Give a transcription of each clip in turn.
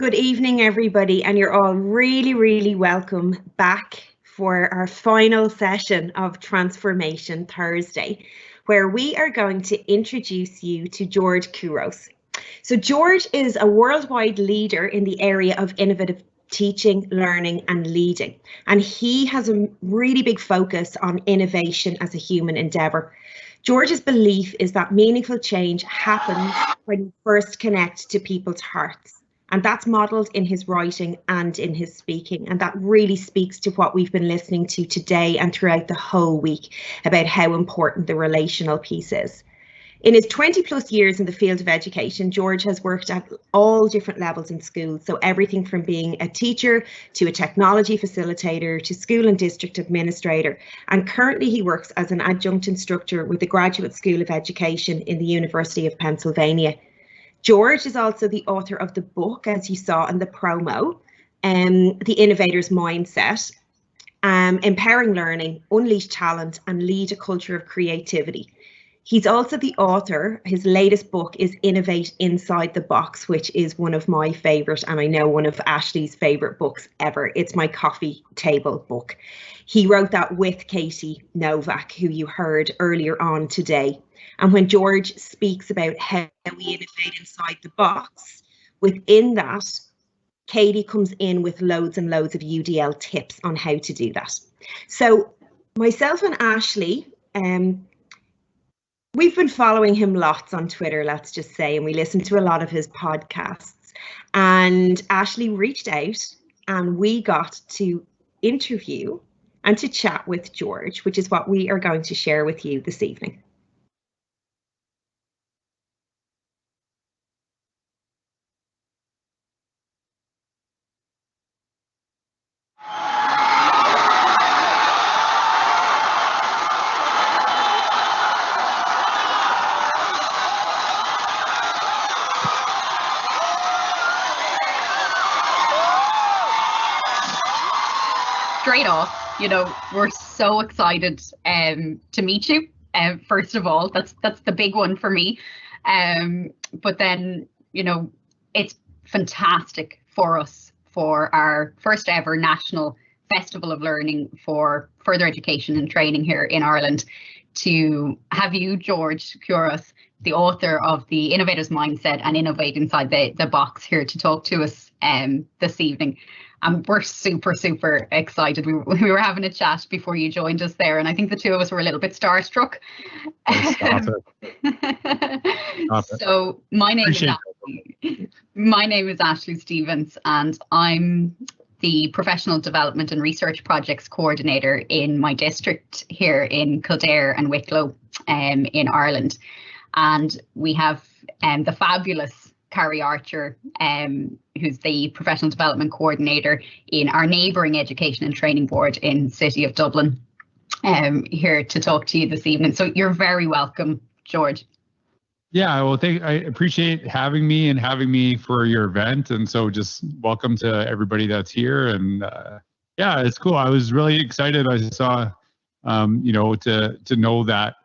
Good evening, everybody, and you're all really welcome back for our final session of Transformation Thursday, where we are going to introduce you to George Couros. So George is a worldwide leader in the area of innovative teaching, learning and leading, and he has a really big focus on innovation as a human endeavour. George's belief is that meaningful change happens when you first connect to people's hearts. And that's modelled in his writing and in his speaking. And that really speaks to what we've been listening to today and throughout the whole week about how important the relational piece is. In his 20 plus years in the field of education, George has worked at all different levels in schools. So everything from being a teacher to a technology facilitator to school and district administrator. And currently he works as an adjunct instructor with the Graduate School of Education in the University of Pennsylvania. George is also the author of the book, as you saw in the promo, The Innovator's Mindset, Empowering Learning, Unleash Talent and Lead a Culture of Creativity. He's also the author, his latest book is Innovate Inside the Box, which is one of my favourite, and I know one of Ashley's favourite books ever. It's my coffee table book. He wrote that with Katie Novak, who you heard earlier on today. And when George speaks about how we innovate inside the box, within that, Katie comes in with loads and loads of UDL tips on how to do that. So myself and Ashley, we've been following him lots on Twitter, let's just say, and we listen to a lot of his podcasts. And Ashley reached out and we got to interview and to chat with George, which is what we are going to share with you this evening. Straight off, we're so excited to meet you. First of all, that's the big one for me. But then, it's fantastic for us for our first ever National Festival of Learning for Further Education and Training here in Ireland to have you, George Couros, the author of The Innovator's Mindset and Innovate Inside the Box, here to talk to us this evening. We're super excited. We were having a chat before you joined us there, and I think the two of us were a little bit starstruck. Stop it. So my name is Ashley Stephens, and I'm the Professional Development and Research Projects Coordinator in my district here in Kildare and Wicklow in Ireland. And we have the fabulous Carrie Archer, who's the Professional Development Coordinator in our neighbouring Education and Training Board in the City of Dublin, here to talk to you this evening. So you're very welcome, George. Yeah, well, I appreciate having me for your event. And so just welcome to everybody that's here. And yeah, it's cool. I was really excited. I saw, to know that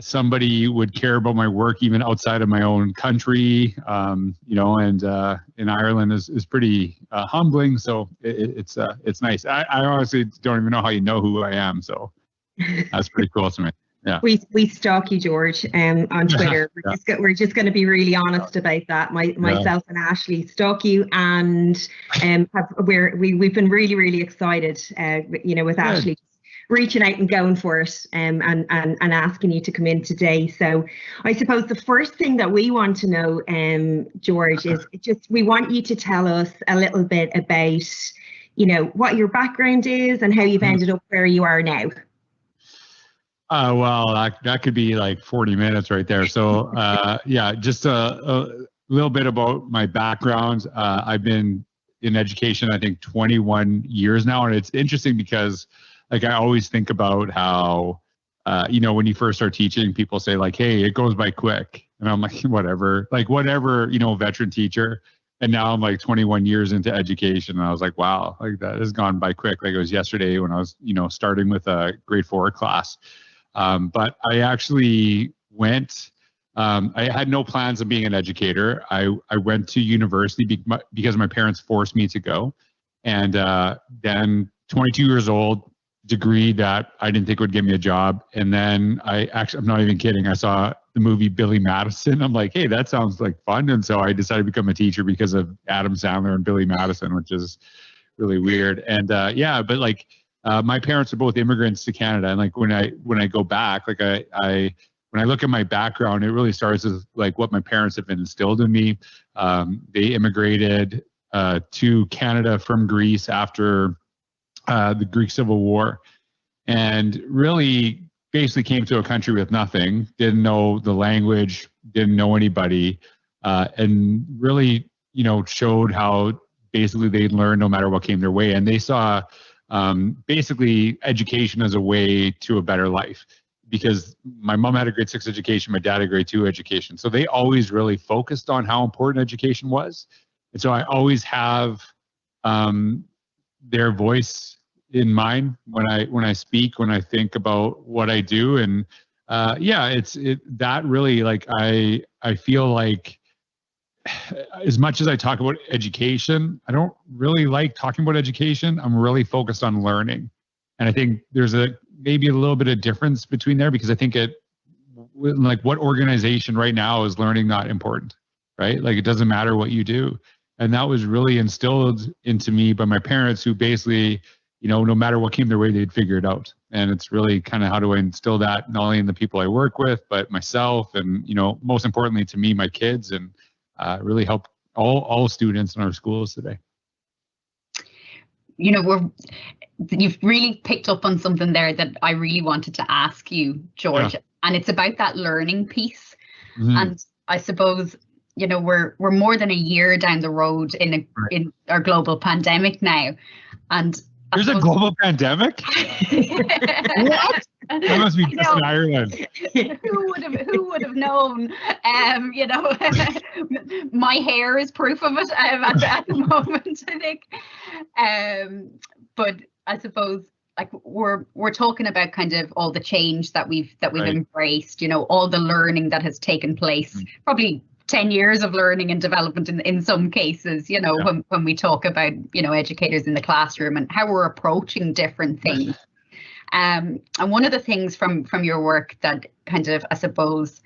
somebody would care about my work even outside of my own country, and in Ireland is pretty humbling. So it's nice. I honestly don't even know how you know who I am. So that's pretty cool to me. Yeah. We stalk you, George, on Twitter. We're just going to be really honest about that. Myself and Ashley stalk you, and we've been really excited, with Ashley reaching out and going for it, and asking you to come in today. So I suppose the first thing that we want to know, George, is we want you to tell us a little bit about, what your background is and how you've ended up where you are now. Well, that could be like 40 minutes right there. So yeah, just a little bit about my background. I've been in education, I think 21 years now. And it's interesting because I always think about how, when you first start teaching, people say hey, it goes by quick. And I'm like, whatever, veteran teacher. And now I'm 21 years into education. And I was like, wow, that has gone by quick. It was yesterday when I was, starting with a grade 4 class. But I actually went I had no plans of being an educator. I went to university because my parents forced me to go. And then 22 years old, degree that I didn't think would give me a job. And then I'm not even kidding, I saw the movie Billy Madison. I'm like, hey, that sounds like fun. And so I decided to become a teacher because of Adam Sandler and Billy Madison, which is really weird. And yeah, but like my parents are both immigrants to Canada. And like when I go back, like when I look at my background, it really starts with like what my parents have instilled in me. They immigrated to Canada from Greece after the Greek Civil War, and really basically came to a country with nothing, didn't know the language, didn't know anybody, and really, showed how basically they'd learn no matter what came their way. And they saw basically education as a way to a better life, because my mom had a grade 6 education, my dad had a grade 2 education. So they always really focused on how important education was. And so I always have their voice in mind when I speak, when I think about what I do. And yeah, that really, like, I feel like as much as I talk about education, I don't really like talking about education. I'm really focused on learning. And I think there's maybe a little bit of difference between there, because I think like what organization right now is learning not important, right? Like it doesn't matter what you do. And that was really instilled into me by my parents, who basically, no matter what came their way, they'd figure it out. And it's really kind of how do I instill that not only in the people I work with, but myself, and, most importantly to me, my kids, and really help all students in our schools today. You've really picked up on something there that I really wanted to ask you, George, and it's about that learning piece. Mm-hmm. And I suppose, we're more than a year down the road in our global pandemic now, and there's a global pandemic? What? That must be just in Ireland. Who would have known? My hair is proof of it at the moment, I think. But I suppose, like, we're talking about kind of all the change that we've right. embraced. All the learning that has taken place. Mm-hmm. Probably 10 years of learning and development in some cases, when we talk about, educators in the classroom and how we're approaching different things. And one of the things from your work that kind of, I suppose,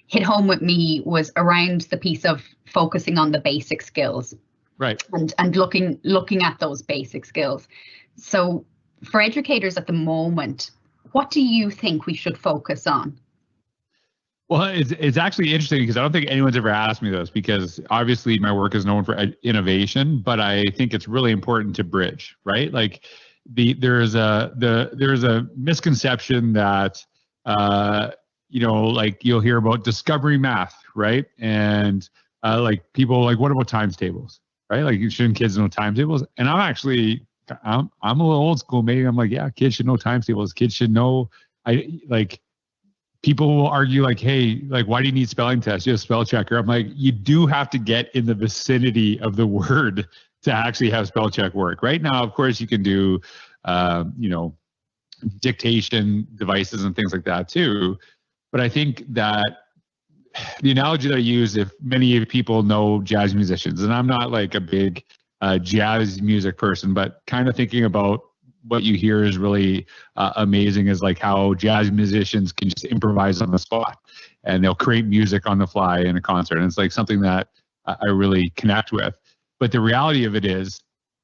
hit home with me was around the piece of focusing on the basic skills. Right. And looking at those basic skills. So for educators at the moment, what do you think we should focus on? Well, it's actually interesting, because I don't think anyone's ever asked me this, because obviously my work is known for innovation, but I think it's really important to bridge, right? Like there's a misconception that like you'll hear about discovery math, right? And like people like, what about times tables, right? Like, shouldn't kids know times tables? And I'm a little old school. Maybe I'm like, yeah, kids should know times tables. Kids should know. People will argue like, hey, like, why do you need spelling tests? You have spell checker. I'm like, you do have to get in the vicinity of the word to actually have spell check work. Right now, of course, you can do, dictation devices and things like that too. But I think that the analogy that I use, if many people know jazz musicians, and I'm not like a big jazz music person, but kind of thinking about what you hear is really amazing, is like how jazz musicians can just improvise on the spot, and they'll create music on the fly in a concert. And it's like something that I really connect with. But the reality of it is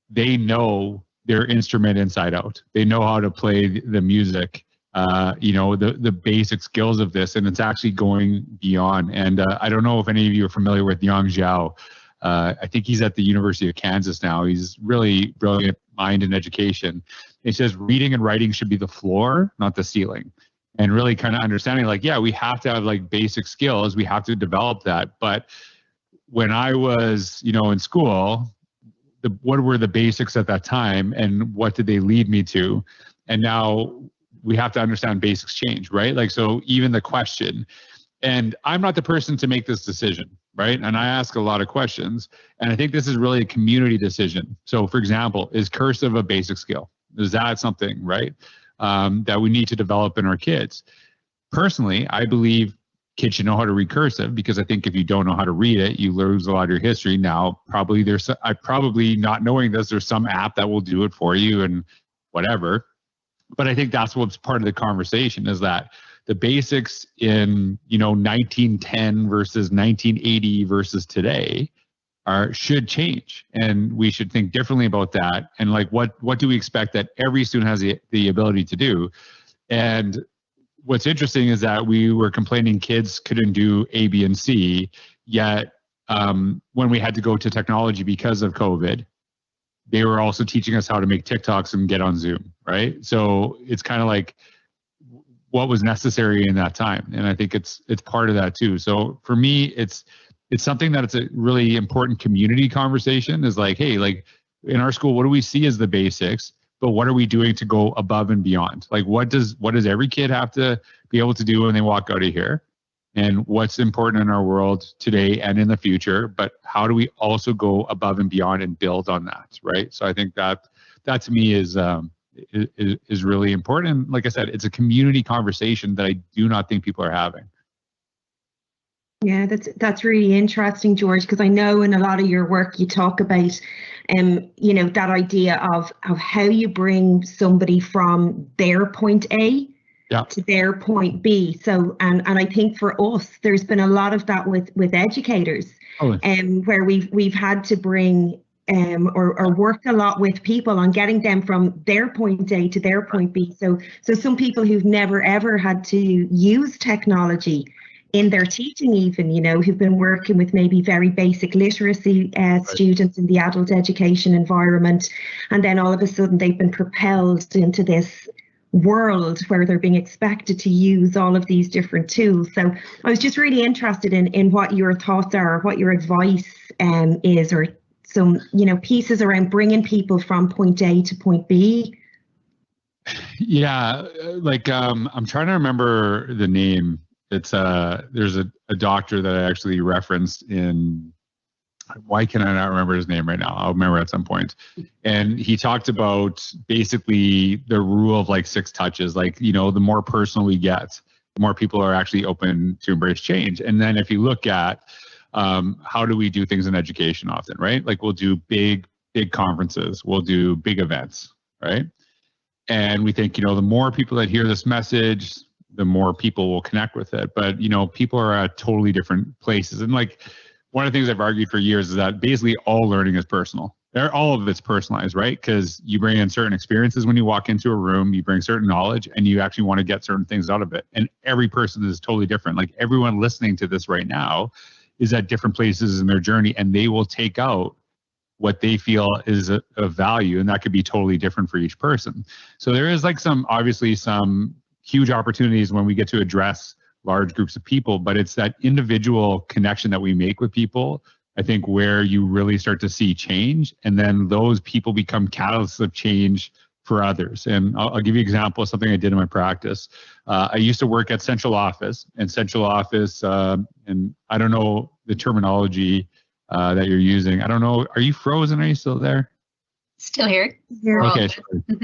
they know their instrument inside out. They know how to play the music, the basic skills of this, and it's actually going beyond. And I don't know if any of you are familiar with Yang Zhao. I think he's at the University of Kansas now. He's really brilliant mind in education. He says reading and writing should be the floor, not the ceiling. And really kind of understanding like, yeah, we have to have like basic skills. We have to develop that. But when I was, in school, what were the basics at that time, and what did they lead me to? And now we have to understand basics change, right? Like, so even the question, and I'm not the person to make this decision, right? And I ask a lot of questions, and I think this is really a community decision. So for example, is cursive a basic skill? Is that something, right, that we need to develop in our kids? Personally, I believe kids should know how to read cursive, because I think if you don't know how to read it, you lose a lot of your history. Now, probably not knowing this, there's some app that will do it for you and whatever. But I think that's what's part of the conversation, is that the basics in, 1910 versus 1980 versus today should change, and we should think differently about that. And like, what do we expect that every student has the ability to do? And what's interesting is that we were complaining kids couldn't do A, B, and C, yet when we had to go to technology because of COVID, they were also teaching us how to make TikToks and get on Zoom, right? So it's kind of like what was necessary in that time. And I think it's part of that too. So for me, it's something that it's a really important community conversation, is like, hey, like in our school, what do we see as the basics, but what are we doing to go above and beyond? Like, what does every kid have to be able to do when they walk out of here? And what's important in our world today and in the future, but how do we also go above and beyond and build on that, right? So I think that to me is really important. And like I said, it's a community conversation that I do not think people are having. Yeah, that's really interesting, George, because I know in a lot of your work you talk about, that idea of how you bring somebody from their point A to their point B. So, and I think for us, there's been a lot of that with educators, where we've had to bring or work a lot with people on getting them from their point A to their point B. So some people who've never ever had to use technology in their teaching, even, who've been working with maybe very basic literacy students in the adult education environment, and then all of a sudden they've been propelled into this world where they're being expected to use all of these different tools. So I was just really interested in what your thoughts are, what your advice is, or some pieces around bringing people from point A to point B. Yeah, like I'm trying to remember the name. It's there's a doctor that I actually referenced in, why can I not remember his name right now? I'll remember at some point. And he talked about basically the rule of like 6 touches. Like, the more personal we get, the more people are actually open to embrace change. And then if you look at how do we do things in education often, right? Like we'll do big conferences, we'll do big events, right? And we think, the more people that hear this message, the more people will connect with it. But, people are at totally different places. And like, one of the things I've argued for years is that basically all learning is personal. All of it's personalized, right? Because you bring in certain experiences when you walk into a room, you bring certain knowledge, and you actually want to get certain things out of it. And every person is totally different. Like everyone listening to this right now is at different places in their journey, and they will take out what they feel is of value. And that could be totally different for each person. So there is like obviously some huge opportunities when we get to address large groups of people, but it's that individual connection that we make with people, I think, where you really start to see change, and then those people become catalysts of change for others. And I'll give you an example of something I did in my practice. I used to work at central office, and I don't know the terminology that you're using. I don't know. Are you frozen? Are you still there? Still here. Okay.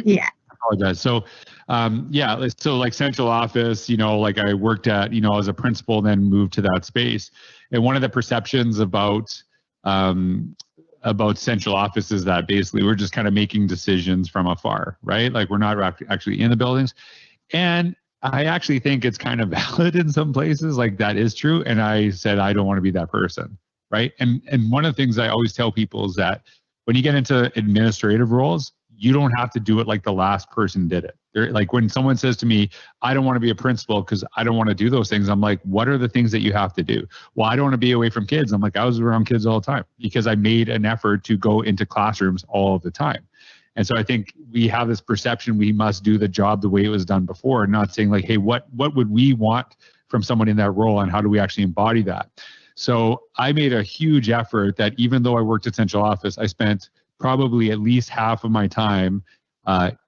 Yeah. Apologize. So, so like central office, like I worked at, as a principal, then moved to that space. And one of the perceptions about central office is that basically we're just kind of making decisions from afar, right? Like we're not actually in the buildings. And I actually think it's kind of valid in some places, like that is true. And I said, I don't want to be that person, right? And one of the things I always tell people is that when you get into administrative roles, you don't have to do it like the last person did it. Like when someone says to me, I don't want to be a principal because I don't want to do those things, I'm like, what are the things that you have to do? Well, I don't want to be away from kids. I'm like, I was around kids all the time because I made an effort to go into classrooms all the time. And so I think we have this perception we must do the job the way it was done before, not saying like, hey, what would we want from someone in that role, and how do we actually embody that? So I made a huge effort that even though I worked at central office, I spent probably at least half of my time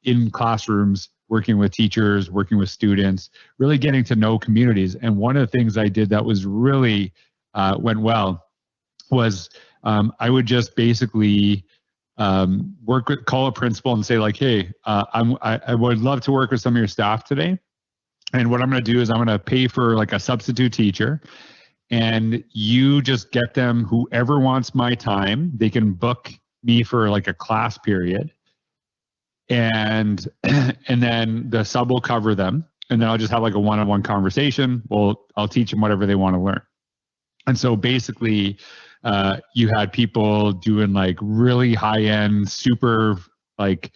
in classrooms, working with teachers, working with students, really getting to know communities. And one of the things I did that was really went well was I would just basically call a principal and say like, hey, I would love to work with some of your staff today. And what I'm going to do is I'm going to pay for like a substitute teacher, and you just get them, whoever wants my time, they can book me for like a class period. And then the sub will cover them. And then I'll just have like a one-on-one conversation. Well, I'll teach them whatever they want to learn. And so basically, you had people doing like really high-end, super like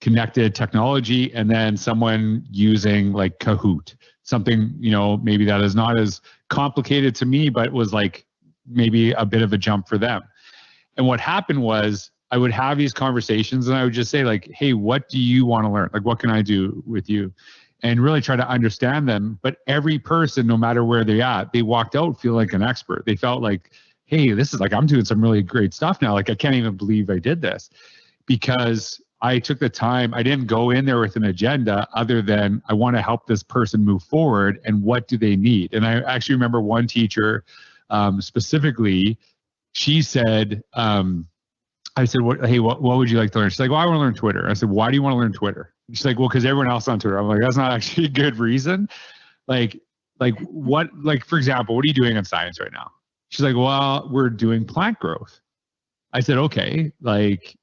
connected technology, and then someone using like Kahoot, something, you know, maybe that is not as complicated to me, but was like maybe a bit of a jump for them. And what happened was I would have these conversations and I would just say like, hey, what do you want to learn? Like, what can I do with you? And really try to understand them. But every person, no matter where they're at, they walked out feeling like an expert. They felt like, hey, this is like, I'm doing some really great stuff now. Like, I can't even believe I did this, because I took the time. I didn't go in there with an agenda other than I want to help this person move forward, and what do they need? And I actually remember one teacher specifically, she said, I said, hey, what would you like to learn? She's like, well, I want to learn Twitter. I said, why do you want to learn Twitter? She's like, well, because everyone else on Twitter. I'm like, that's not actually a good reason. Like what, like, for example, what are you doing in science right now? She's like, well, we're doing plant growth. I said, okay, like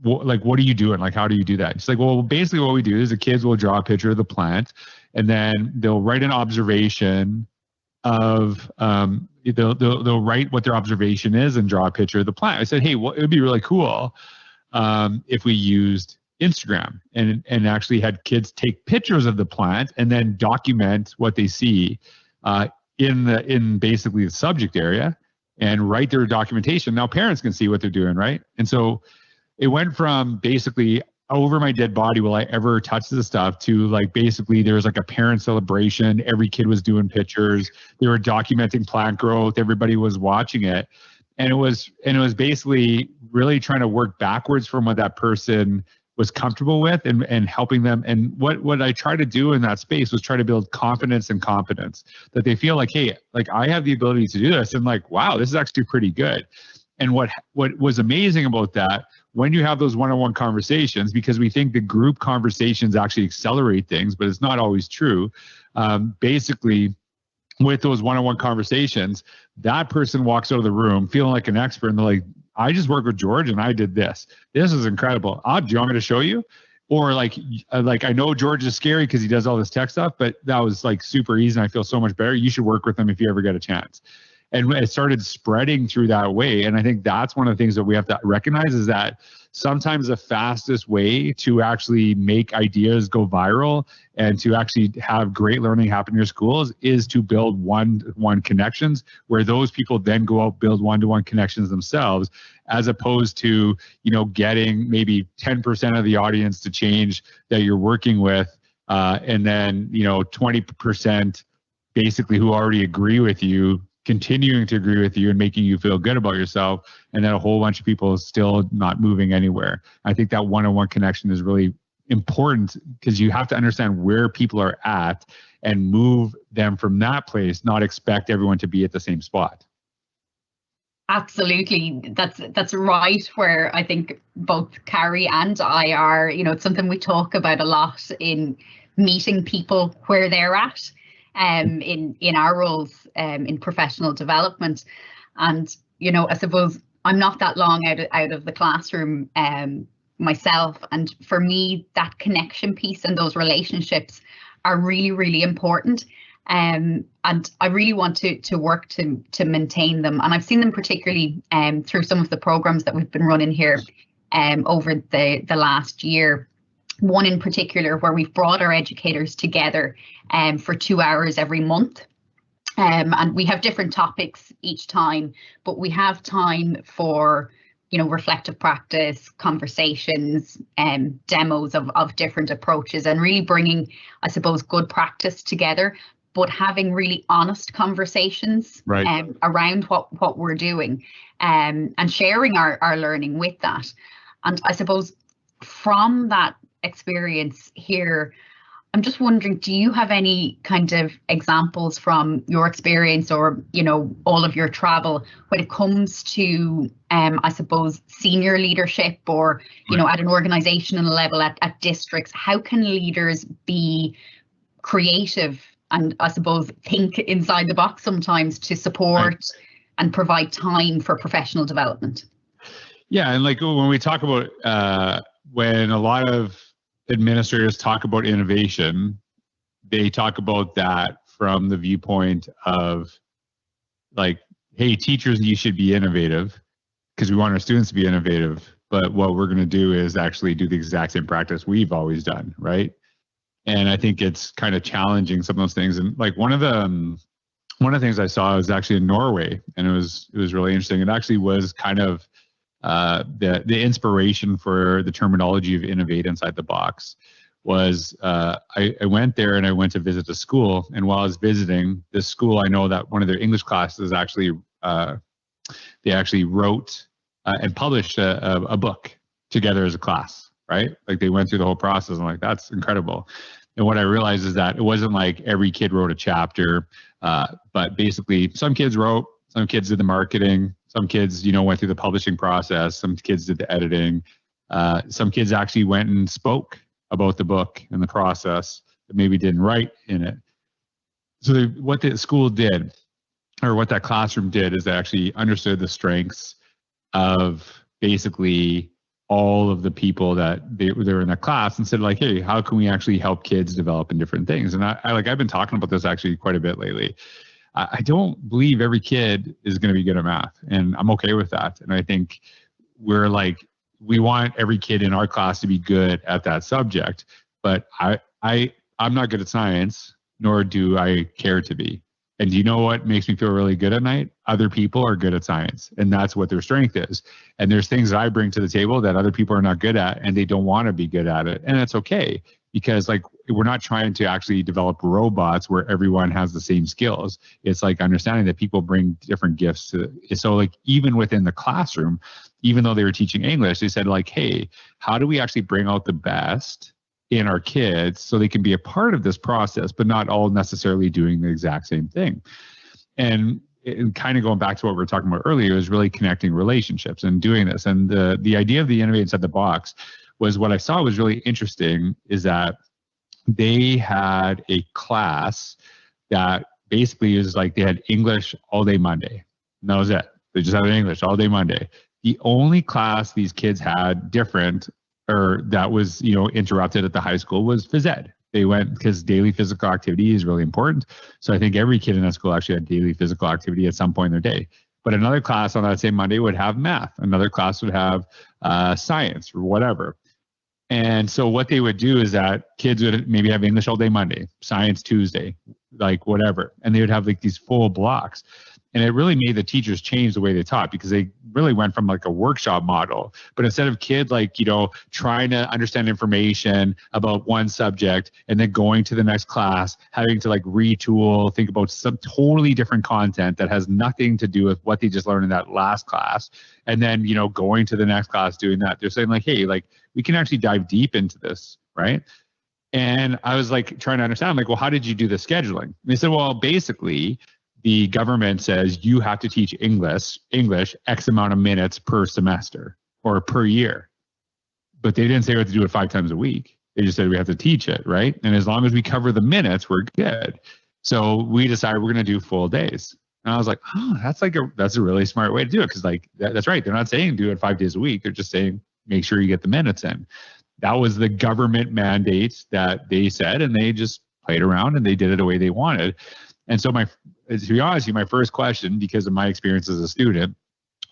what are you doing? Like, how do you do that? She's like, well, basically what we do is the kids will draw a picture of the plant, and then they'll write an observation of, they'll write what their observation is and draw a picture of the plant. I said, hey, well, it would be really cool if we used Instagram and actually had kids take pictures of the plant and then document what they see in basically the subject area and write their documentation. Now parents can see what they're doing, right? And so it went from basically over my dead body will I ever touch this stuff to like basically there was like a parent celebration. Every kid was doing pictures. They were documenting plant growth. Everybody was watching it. And it was basically really trying to work backwards from what that person was comfortable with and helping them. And what I try to do in that space was try to build confidence and competence, that they feel like, hey, like I have the ability to do this, and like, wow, this is actually pretty good. And what was amazing about that, when you have those one-on-one conversations, because we think the group conversations actually accelerate things, but it's not always true. Basically, with those one-on-one conversations, that person walks out of the room feeling like an expert, and they're like, I just worked with George and I did this. This is incredible. Do you want me to show you? Or like I know George is scary because he does all this tech stuff, but that was like super easy and I feel so much better. You should work with him if you ever get a chance. And it started spreading through that way. And I think that's one of the things that we have to recognize, is that sometimes the fastest way to actually make ideas go viral and to actually have great learning happen in your schools is to build one-to-one connections, where those people then go out, build one-to-one connections themselves, as opposed to, you know, getting maybe 10% of the audience to change that you're working with. And then, you know, 20% basically who already agree with you, continuing to agree with you and making you feel good about yourself, and then a whole bunch of people still not moving anywhere. I think that one-on-one connection is really important, because you have to understand where people are at and move them from that place, not expect everyone to be at the same spot. Absolutely. That's right, where I think both Carrie and I are, you know, it's something we talk about a lot in meeting people where they're at. In our roles in professional development. And, you know, I suppose I'm not that long out of the classroom myself. And for me, that connection piece and those relationships are really, really important. And I really want to work to maintain them. And I've seen them particularly through some of the programs that we've been running here over the last year. One in particular where we've brought our educators together for 2 hours every month. And we have different topics each time, but we have time for, you know, reflective practice, conversations, demos of different approaches, and really bringing, I suppose, good practice together, but having really honest conversations around what we're doing and sharing our learning with that. And I suppose from that experience here, I'm just wondering, do you have any kind of examples from your experience or, you know, all of your travel when it comes to, I suppose, senior leadership or, you know, at an organizational level, at districts? How can leaders be creative and I suppose think inside the box sometimes to support and provide time for professional development. Yeah, and like when we talk about when a lot of administrators talk about innovation, they talk about that from the viewpoint of like, hey, teachers, you should be innovative because we want our students to be innovative. But what we're going to do is actually do the exact same practice we've always done, right? And I think it's kind of challenging some of those things. And like one of the things I saw was actually in Norway, and it was really interesting. It actually was kind of the inspiration for the terminology of innovate inside the box. Was I went there and I went to visit the school, and while I was visiting this school, I know that one of their English classes actually they actually wrote and published a book together as a class, right? Like they went through the whole process. I'm like, that's incredible. And what I realized is that it wasn't like every kid wrote a chapter, but basically some kids wrote, some kids did the marketing, some kids, went through the publishing process, some kids did the editing, some kids actually went and spoke about the book and the process, but maybe didn't write in it. So what the school did, or what that classroom did, is they actually understood the strengths of basically all of the people that they were in that class, and said like, hey, how can we actually help kids develop in different things? And I've been talking about this actually quite a bit lately. I don't believe every kid is going to be good at math, and I'm okay with that. And I think we're like, we want every kid in our class to be good at that subject, but I'm not good at science, nor do I care to be. And do you know what makes me feel really good at night? Other people are good at science, and that's what their strength is. And there's things that I bring to the table that other people are not good at, and they don't want to be good at it. And that's okay, because like we're not trying to actually develop robots where everyone has the same skills. It's like understanding that people bring different gifts to it. So like even within the classroom, even though they were teaching English, they said like, hey, how do we actually bring out the best in our kids so they can be a part of this process, but not all necessarily doing the exact same thing? And kind of going back to what we were talking about earlier is really connecting relationships and doing this. And the idea of the innovate inside the box was, what I saw was really interesting, is that they had a class that basically is like they had English all day Monday. And that was it. They just had English all day Monday. The only class these kids had different, or that was, interrupted at the high school, was phys ed. They went because daily physical activity is really important. So I think every kid in that school actually had daily physical activity at some point in their day. But another class on that same Monday would have math. Another class would have science or whatever. And so what they would do is that kids would maybe have English all day Monday, science Tuesday, like whatever. And they would have like these full blocks. And it really made the teachers change the way they taught, because they really went from like a workshop model. But instead of kid trying to understand information about one subject and then going to the next class, having to like retool, think about some totally different content that has nothing to do with what they just learned in that last class, and then going to the next class doing that, they're saying like, hey, like we can actually dive deep into this, right? And I was like trying to understand, like, well, how did you do the scheduling? And they said, well, basically, the government says you have to teach English X amount of minutes per semester or per year. But they didn't say we have to do it 5 times a week. They just said we have to teach it, right? And as long as we cover the minutes, we're good. So we decided we're going to do full days. And I was like, oh, that's a really smart way to do it, because like that's right. They're not saying do it 5 days a week. They're just saying make sure you get the minutes in. That was the government mandate that they said, and they just played around and they did it the way they wanted. And so to be honest with you, my first question, because of my experience as a student,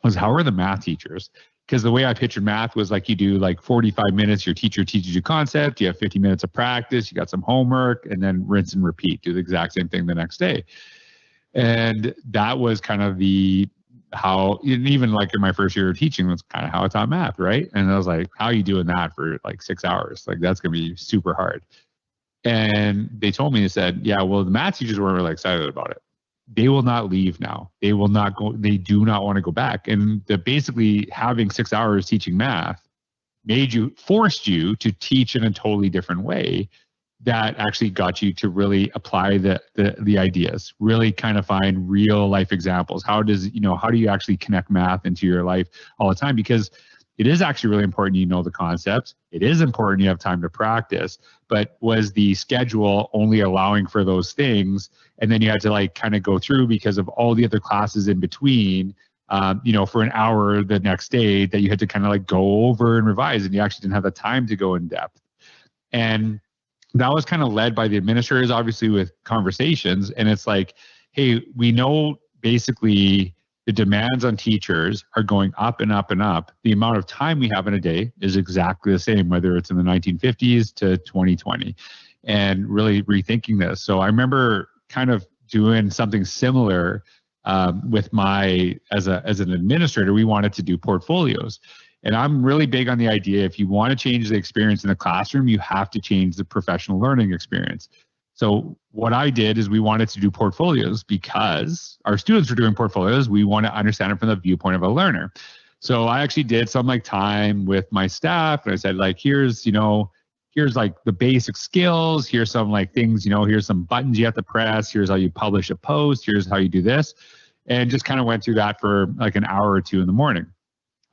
was how are the math teachers? Because the way I pictured math was like you do like 45 minutes, your teacher teaches you concept, you have 50 minutes of practice, you got some homework, and then rinse and repeat, do the exact same thing the next day. And that was kind of how, even like in my first year of teaching, that's kind of how I taught math, right? And I was like, how are you doing that for like 6 hours? Like that's going to be super hard. And they told me, they said, yeah, well, the math teachers weren't really excited about it. They will not leave now. They will not go. They do not want to go back. And basically having 6 hours teaching math forced you to teach in a totally different way that actually got you to really apply the ideas, really kind of find real life examples. How do you actually connect math into your life all the time? Because it is actually really important you know the concepts. It is important you have time to practice, but was the schedule only allowing for those things? And then you had to like kind of go through because of all the other classes in between, for an hour the next day that you had to kind of like go over and revise, and you actually didn't have the time to go in depth. And that was kind of led by the administrators, obviously, with conversations. And it's like, hey, we know basically the demands on teachers are going up and up and up. The amount of time we have in a day is exactly the same, whether it's in the 1950s to 2020, and really rethinking this. So I remember kind of doing something similar with as an administrator. We wanted to do portfolios. And I'm really big on the idea, if you want to change the experience in the classroom, you have to change the professional learning experience. So what I did is we wanted to do portfolios because our students were doing portfolios. We want to understand it from the viewpoint of a learner. So I actually did some like time with my staff, and I said like, here's like the basic skills. Here's some like things, here's some buttons you have to press. Here's how you publish a post. Here's how you do this. And just kind of went through that for like an hour or two in the morning.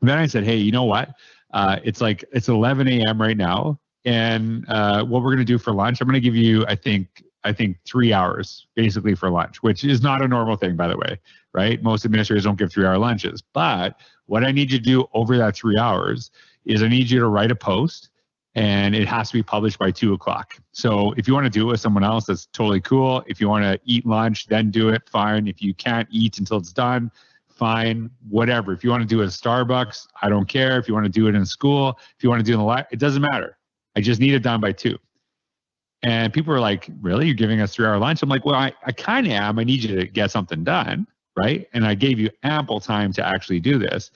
And then I said, hey, you know what? It's 11 a.m. right now. And what we're going to do for lunch, I'm going to give you, I think 3 hours basically for lunch, which is not a normal thing, by the way, right? Most administrators don't give 3-hour lunches. But what I need you to do over that 3 hours is I need you to write a post, and it has to be published by 2 o'clock. So if you want to do it with someone else, that's totally cool. If you want to eat lunch, then do it, fine. If you can't eat until it's done, fine, whatever. If you want to do it at Starbucks, I don't care. If you want to do it in school, if you want to do it in the lab, it doesn't matter. I just need it done by 2. And people were like, really? You're giving us 3-hour lunch? I'm like, well, I kind of am. I need you to get something done, right? And I gave you ample time to actually do this.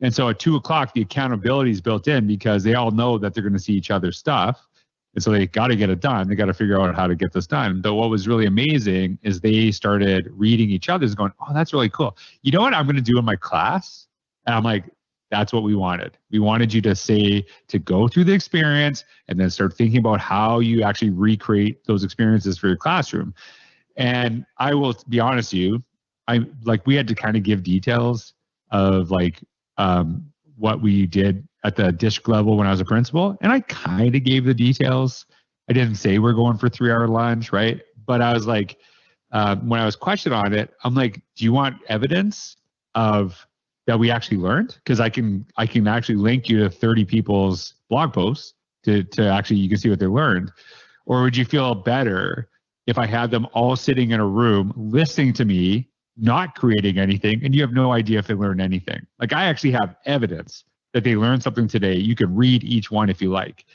And so at 2 o'clock, the accountability is built in because they all know that they're going to see each other's stuff. And so they got to get it done. They got to figure out how to get this done. But what was really amazing is they started reading each other's, going, oh, that's really cool. You know what I'm going to do in my class? And I'm like, that's what we wanted. We wanted you to go through the experience and then start thinking about how you actually recreate those experiences for your classroom. And I will be honest with you, we had to kind of give details of what we did at the district level when I was a principal. And I kind of gave the details. I didn't say we're going for 3-hour lunch, right? But I was like, when I was questioned on it, I'm like, do you want evidence of that we actually learned? Because I can actually link you to 30 people's blog posts to actually, you can see what they learned. Or would you feel better if I had them all sitting in a room listening to me, not creating anything, and you have no idea if they learned anything? Like, I actually have evidence that they learned something today. You can read each one if you like.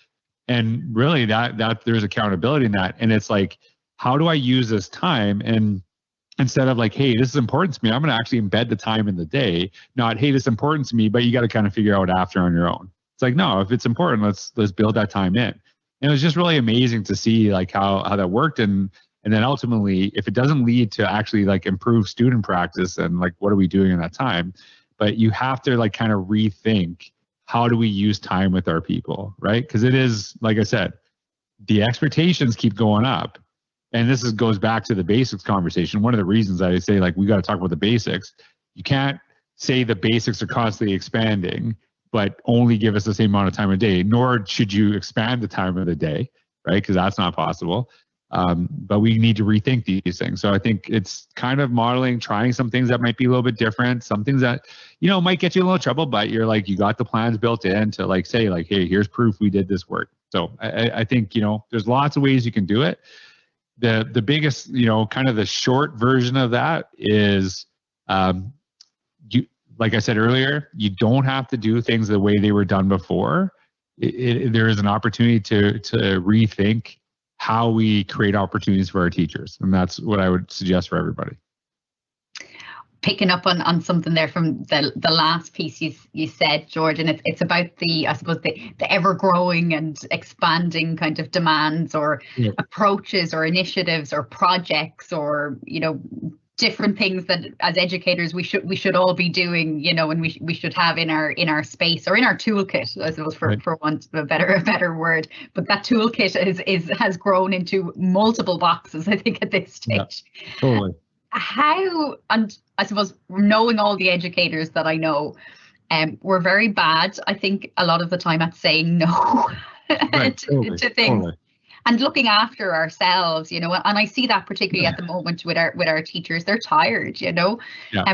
And really that there's accountability in that. And it's like, how do I use this time? And instead of like, hey, this is important to me, I'm going to actually embed the time in the day, not, hey, this is important to me, but you got to kind of figure out after on your own. It's like, no, if it's important, let's build that time in. And it was just really amazing to see like how that worked. And then ultimately, if it doesn't lead to actually like improve student practice, and like, what are we doing in that time? But you have to like kind of rethink, how do we use time with our people, right? Because it is, like I said, the expectations keep going up. And this goes back to the basics conversation. One of the reasons I say, like, we got to talk about the basics. You can't say the basics are constantly expanding, but only give us the same amount of time a day, nor should you expand the time of the day, right? Because that's not possible. But we need to rethink these things. So I think it's kind of modeling, trying some things that might be a little bit different, some things that, might get you in a little trouble, but you're like, you got the plans built in to like say like, hey, here's proof we did this work. So I think, there's lots of ways you can do it. The biggest, kind of the short version of that is, like I said earlier, you don't have to do things the way they were done before. There is an opportunity to rethink how we create opportunities for our teachers. And that's what I would suggest for everybody. Picking up on something there from the last piece you said, George, and it's about the ever growing and expanding kind of demands or approaches or initiatives or projects or different things that as educators we should all be doing, and we should have in our space or in our toolkit, I suppose, for want of a better word. But that toolkit has grown into multiple boxes, I think, at this stage. Yeah, totally. How, and I suppose knowing all the educators that I know, We're very bad, I think, a lot of the time at saying no Right, to things. Totally. And looking after ourselves, and I see that particularly at the moment with our teachers. They're tired, Yeah.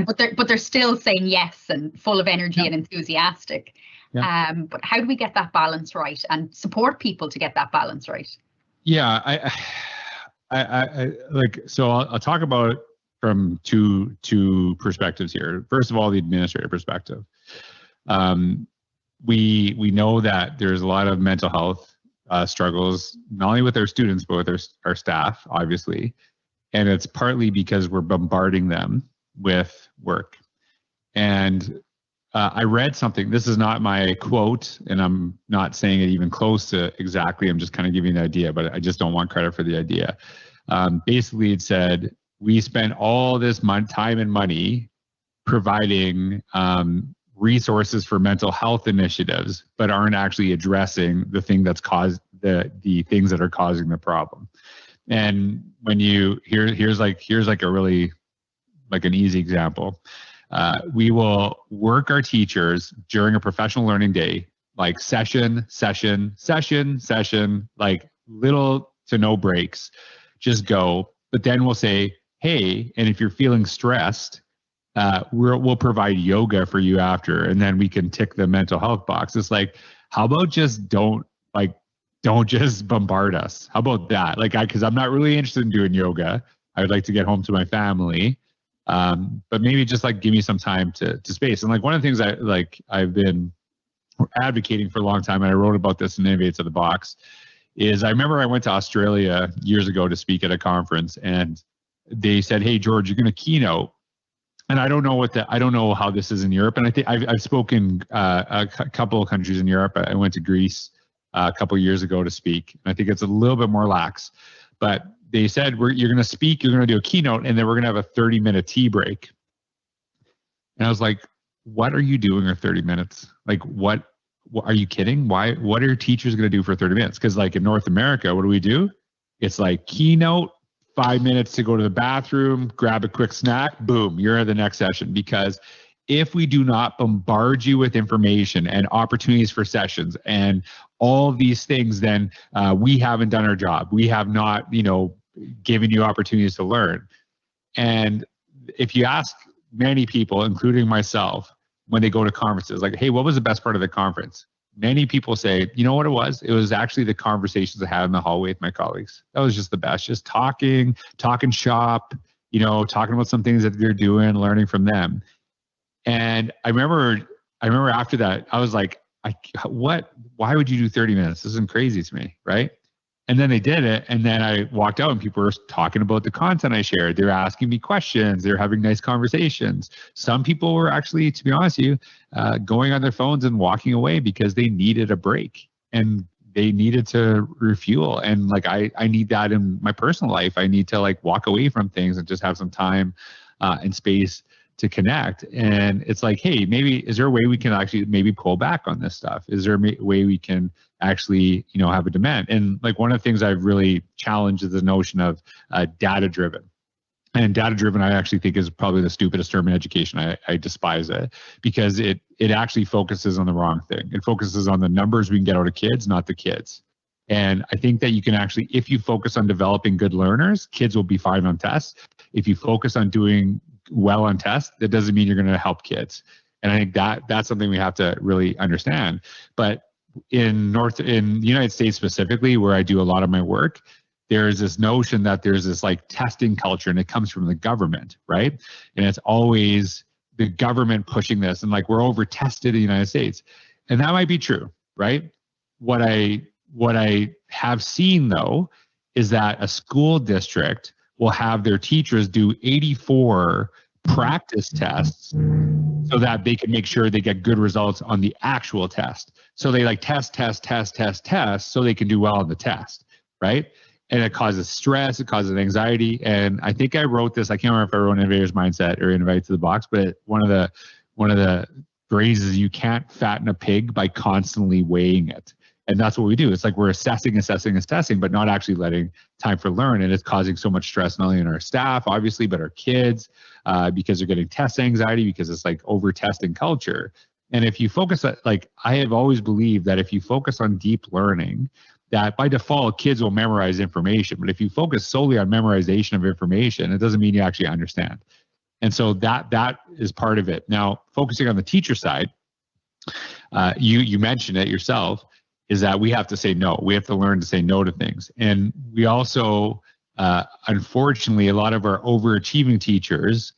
but they're still saying yes and full of energy and enthusiastic. Yeah. But how do we get that balance right and support people to get that balance right? Yeah, I like, so I'll talk about it from two perspectives here. First of all, the administrative perspective. We know that there's a lot of mental health struggles, not only with our students, but with our staff, obviously. And it's partly because we're bombarding them with work. And I read something, this is not my quote, and I'm not saying it even close to exactly, I'm just kind of giving an idea, but I just don't want credit for the idea. Basically, it said, we spend all this time and money providing resources for mental health initiatives, but aren't actually addressing the thing that's caused the things that are causing the problem. And when you here's like a really like an easy example. We will work our teachers during a professional learning day, like session, like little to no breaks, just go. But then we'll say, hey, and if you're feeling stressed, we'll provide yoga for you after, and then we can tick the mental health box. It's like, how about just don't just bombard us? How about that? Like, because I'm not really interested in doing yoga. I would like to get home to my family. But maybe just like give me some time to space. And like one of the things I've been advocating for a long time, and I wrote about this in Innovate to the Box, is I remember I went to Australia years ago to speak at a conference, and they said, hey, George, you're going to keynote. And I don't know how this is in Europe. And I think I've spoken a couple of countries in Europe. I went to Greece a couple of years ago to speak. And I think it's a little bit more lax. But they said, you're going to speak, you're going to do a keynote, and then we're going to have a 30-minute tea break. And I was like, what are you doing for 30 minutes? Like, what are you kidding? What are teachers going to do for 30 minutes? Because like in North America, what do? It's like keynote, 5 minutes to go to the bathroom, grab a quick snack, boom, you're at the next session. Because if we do not bombard you with information and opportunities for sessions and all of these things, then we haven't done our job. We have not, given you opportunities to learn. And if you ask many people, including myself, when they go to conferences, like, hey, what was the best part of the conference? Many people say, you know what it was? It was actually the conversations I had in the hallway with my colleagues. That was just the best. Just talking shop, talking about some things that they're doing, learning from them. And I remember after that, I was like, why would you do 30 minutes? This isn't crazy to me, right? And then they did it. And then I walked out and people were talking about the content I shared. They were asking me questions. They were having nice conversations. Some people were actually, to be honest with you, going on their phones and walking away because they needed a break and they needed to refuel. And like, I need that in my personal life. I need to like walk away from things and just have some time and space to connect. And it's like, hey, maybe is there a way we can actually maybe pull back on this stuff? Is there a way we can actually, have a demand? And like one of the things I've really challenged is the notion of data driven. And data driven, I actually think is probably the stupidest term in education. I despise it because it actually focuses on the wrong thing. It focuses on the numbers we can get out of kids, not the kids. And I think that you can actually, if you focus on developing good learners, kids will be fine on tests. If you focus on doing well on tests, that doesn't mean you're going to help kids. And I think that's something we have to really understand. But in the United States specifically, where I do a lot of my work, there's this notion that there's this like testing culture, and it comes from the government, right? And it's always the government pushing this, and like we're over tested in the United States, and that might be true, right? What I have seen though is that a school district will have their teachers do 84 practice tests so that they can make sure they get good results on the actual test. So they like test so they can do well on the test, right? And it causes stress, it causes anxiety. And I think I wrote this, I can't remember if I wrote Innovator's Mindset or Invite to the Box, but one of the phrases, you can't fatten a pig by constantly weighing it. And that's what we do. It's like we're assessing, but not actually letting time for learn. And it's causing so much stress, not only in our staff, obviously, but our kids, because they're getting test anxiety because it's like over testing culture. And if you focus on, like, I have always believed that if you focus on deep learning, that by default kids will memorize information. But if you focus solely on memorization of information, it doesn't mean you actually understand. And so that is part of it. Now, focusing on the teacher side, you mentioned it yourself, is that we have to say no. We have to learn to say no to things. And we also, unfortunately, a lot of our overachieving teachers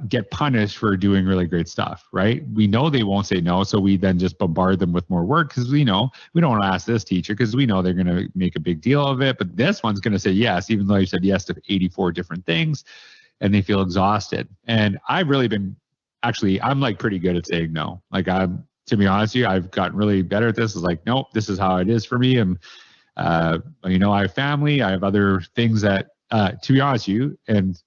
get punished for doing really great stuff, right? We know they won't say no, so we then just bombard them with more work because we know we don't want to ask this teacher because we know they're going to make a big deal of it. But this one's going to say yes, even though you said yes to 84 different things, and they feel exhausted. And I've really been, actually, I'm like pretty good at saying no. Like, to be honest with you, I've gotten really better at this. It's like, nope, this is how it is for me. And you know, I have family, I have other things that, to be honest with you, and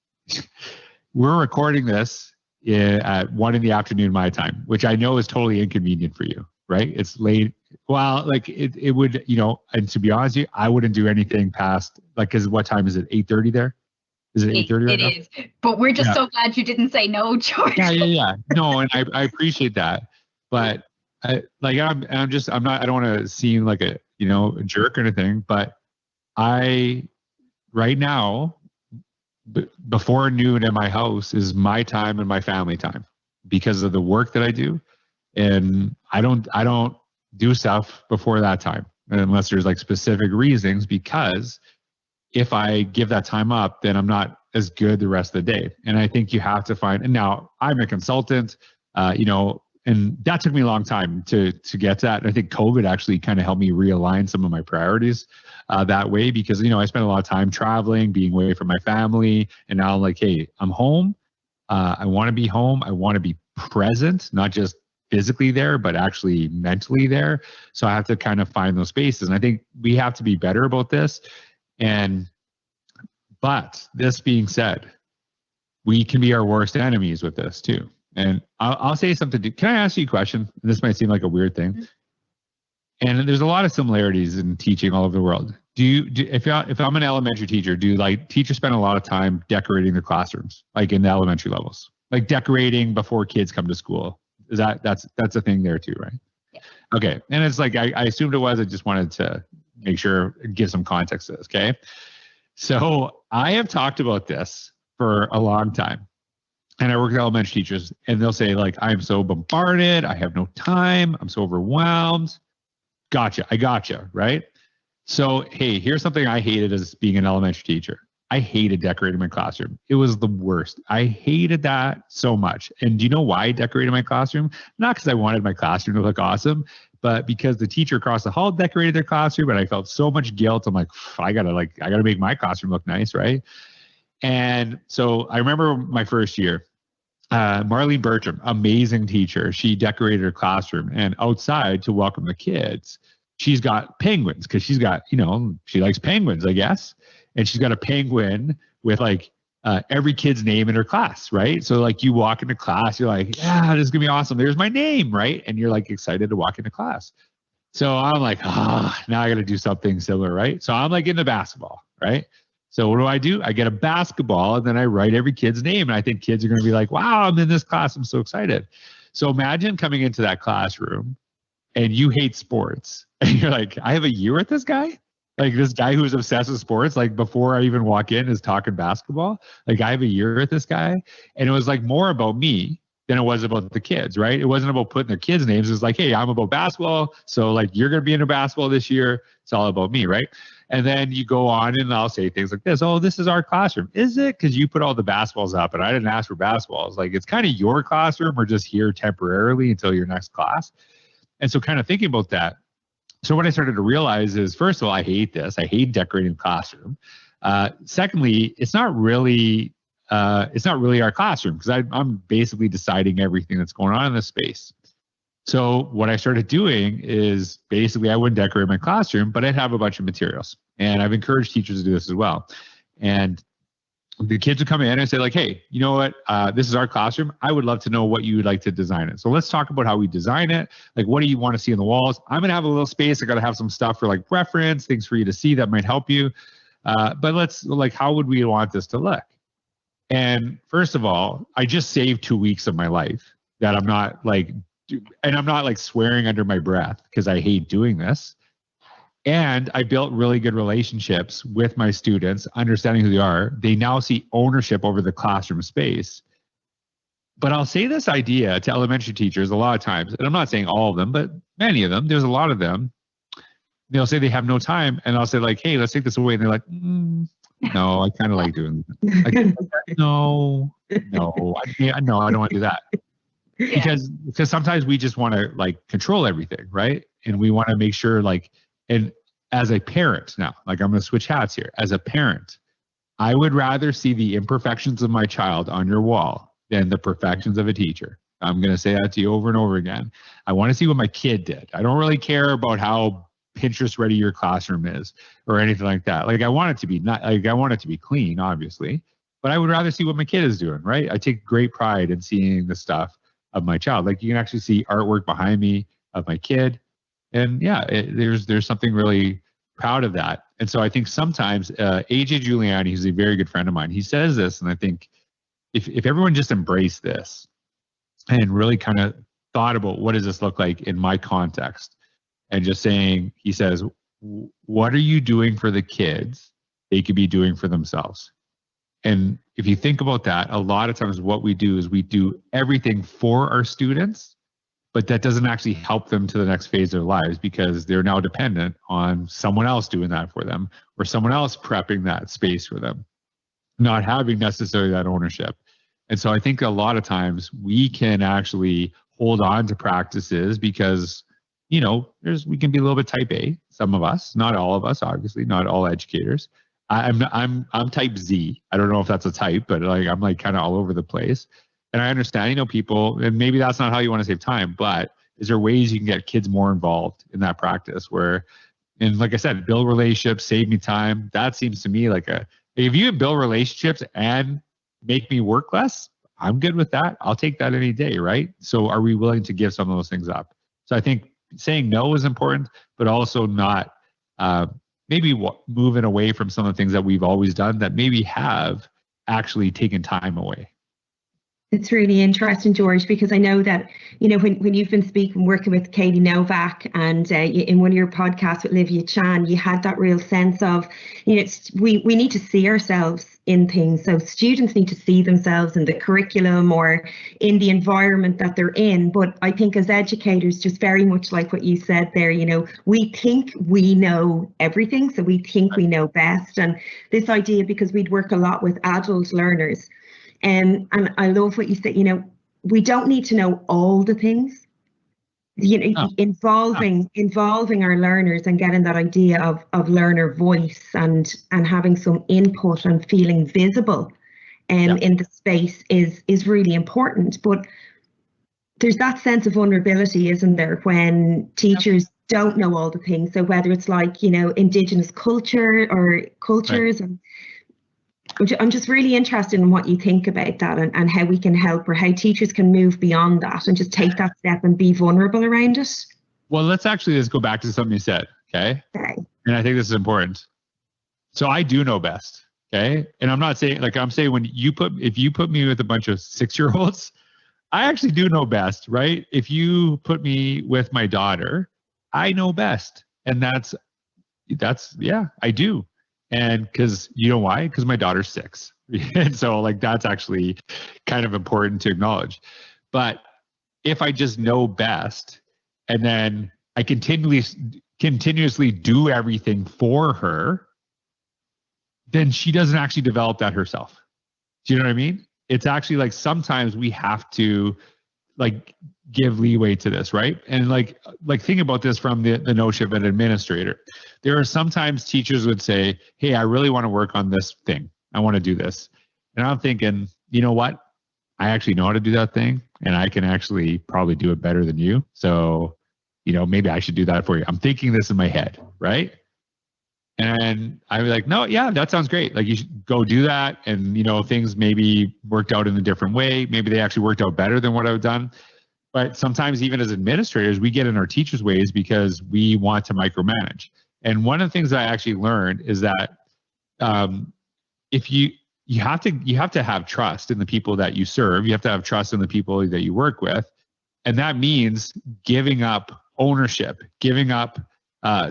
we're recording this at 1 p.m. my time, which I know is totally inconvenient for you, right? It's late. Well, like it would, you know, and to be honest with you, I wouldn't do anything past, like, because what time is it? 8:30 there? Is it 8:30 right now? It is, but we're just so glad you didn't say no, George. Yeah. No, and I appreciate that, but I don't want to seem like a, you know, a jerk or anything, but right now, before noon at my house is my time and my family time because of the work that I do. And I don't do stuff before that time unless there's like specific reasons, because if I give that time up, then I'm not as good the rest of the day. And I think you have to find, and now I'm a consultant, you know, and that took me a long time to get to that. And I think COVID actually kind of helped me realign some of my priorities that way, because, you know, I spent a lot of time traveling, being away from my family. And now I'm like, hey, I'm home. I want to be home. I want to be present, not just physically there, but actually mentally there. So I have to kind of find those spaces. And I think we have to be better about this. But this being said, we can be our worst enemies with this too. And I'll say something. Can I ask you a question? This might seem like a weird thing. And there's a lot of similarities in teaching all over the world. If I'm an elementary teacher, do like teachers spend a lot of time decorating their classrooms, like in the elementary levels, like decorating before kids come to school? Is that's a thing there too, right? Yeah. Okay. And it's like, I assumed it was. I just wanted to make sure, give some context to this. Okay. So I have talked about this for a long time. And I work with elementary teachers, and they'll say, like, I'm so bombarded. I have no time. I'm so overwhelmed. Gotcha. I gotcha. Right. So, hey, here's something I hated as being an elementary teacher. I hated decorating my classroom. It was the worst. I hated that so much. And do you know why I decorated my classroom? Not because I wanted my classroom to look awesome, but because the teacher across the hall decorated their classroom, and I felt so much guilt. I'm like, I gotta make my classroom look nice, right? And so I remember my first year, Marlene Bertram, amazing teacher. She decorated her classroom, and outside to welcome the kids, she's got penguins, because she's got, you know, she likes penguins, I guess. And she's got a penguin with like every kid's name in her class, right? So like you walk into class, you're like, yeah, this is gonna be awesome. There's my name, right? And you're like excited to walk into class. So I'm like, now I gotta do something similar, right? So I'm like into basketball, right? So what do? I get a basketball, and then I write every kid's name. And I think kids are going to be like, wow, I'm in this class. I'm so excited. So imagine coming into that classroom and you hate sports. And you're like, I have a year with this guy? Like this guy who's obsessed with sports, like before I even walk in is talking basketball. Like I have a year with this guy. And it was like more about me than it was about the kids, right? It wasn't about putting their kids' names. It was like, hey, I'm about basketball. So like, you're going to be into basketball this year. It's all about me, right? And then you go on and I'll say things like this. Oh, this is our classroom. Is it? Because you put all the basketballs up and I didn't ask for basketballs. Like it's kind of your classroom. We're just here temporarily until your next class. And so kind of thinking about that. So what I started to realize is, first of all, I hate this. I hate decorating the classroom. Secondly, it's not really our classroom, because I'm basically deciding everything that's going on in this space. So what I started doing is basically I wouldn't decorate my classroom, but I'd have a bunch of materials. And I've encouraged teachers to do this as well. And the kids would come in and say like, hey, you know what? This is our classroom. I would love to know what you would like to design it. So let's talk about how we design it. Like, what do you want to see on the walls? I'm going to have a little space. I got to have some stuff for like reference, things for you to see that might help you. But let's like, how would we want this to look? And first of all, I just saved 2 weeks of my life that I'm not like and I'm not like swearing under my breath because I hate doing this. And I built really good relationships with my students, understanding who they are. They now see ownership over the classroom space. But I'll say this idea to elementary teachers a lot of times, and I'm not saying all of them, but many of them, there's a lot of them. They'll say they have no time, and I'll say like, hey, let's take this away. And they're like, no, I kind of like doing that. Like, no, I don't want to do that. Because sometimes we just want to like control everything, right? And we want to make sure like, and as a parent now, like I'm going to switch hats here. As a parent, I would rather see the imperfections of my child on your wall than the perfections of a teacher. I'm going to say that to you over and over again. I want to see what my kid did. I don't really care about how Pinterest ready your classroom is or anything like that. Like I want it to be I want it to be clean, obviously, but I would rather see what my kid is doing, right? I take great pride in seeing the stuff of my child. Like you can actually see artwork behind me of my kid. And yeah, there's something really proud of that. And so I think sometimes AJ Giuliani, who's a very good friend of mine, he says this, and I think if everyone just embraced this and really kind of thought about what does this look like in my context, and just saying, he says, what are you doing for the kids they could be doing for themselves? And if you think about that, a lot of times what we do is we do everything for our students, but that doesn't actually help them to the next phase of their lives because they're now dependent on someone else doing that for them or someone else prepping that space for them, not having necessarily that ownership. And so I think a lot of times we can actually hold on to practices because, you know, we can be a little bit type A, some of us, not all of us, obviously, not all educators. I'm type Z. I don't know if that's a type, but like I'm like kind of all over the place. And I understand, you know, people, and maybe that's not how you want to save time, but is there ways you can get kids more involved in that practice where, and like I said, build relationships, save me time. That seems to me like if you build relationships and make me work less, I'm good with that. I'll take that any day, right? So are we willing to give some of those things up? So I think saying no is important, but also not maybe moving away from some of the things that we've always done that maybe have actually taken time away. It's really interesting, George, because I know that, you know, when you've been working with Katie Novak and in one of your podcasts with Livia Chan, you had that real sense of, you know, we need to see ourselves in things. So students need to see themselves in the curriculum or in the environment that they're in. But I think as educators, just very much like what you said there, you know, we think we know everything. So we think we know best. And this idea, because we'd work a lot with adult learners, and I love what you said, you know, we don't need to know all the things, you know, involving our learners and getting that idea of learner voice and having some input and feeling visible in the space is really important. But there's that sense of vulnerability, isn't there, when teachers don't know all the things. So whether it's like, you know, Indigenous culture or cultures, and I'm just really interested in what you think about that and how we can help or how teachers can move beyond that and just take that step and be vulnerable around it. Well, let's go back to something you said, okay? And I think this is important. So I do know best, okay? And I'm not saying, like I'm saying if you put me with a bunch of 6-year-olds, I actually do know best, right? If you put me with my daughter, I know best. And that's yeah, I do. And because you know why? Because my daughter's 6. And so like that's actually kind of important to acknowledge. But if I just know best and then I continuously do everything for her, then she doesn't actually develop that herself. Do you know what I mean? It's actually like sometimes we have to like give leeway to this, right? And like think about this from the notion of an administrator. There are sometimes teachers would say, hey, I really want to work on this thing. I want to do this. And I'm thinking, you know what? I actually know how to do that thing and I can actually probably do it better than you. So, you know, maybe I should do that for you. I'm thinking this in my head, right? And I was like, no, yeah, that sounds great. Like you should go do that. And, you know, things maybe worked out in a different way. Maybe they actually worked out better than what I've done. But sometimes even as administrators, we get in our teachers' ways because we want to micromanage. And one of the things I actually learned is that if you have to have trust in the people that you serve, you have to have trust in the people that you work with. And that means giving up ownership, giving up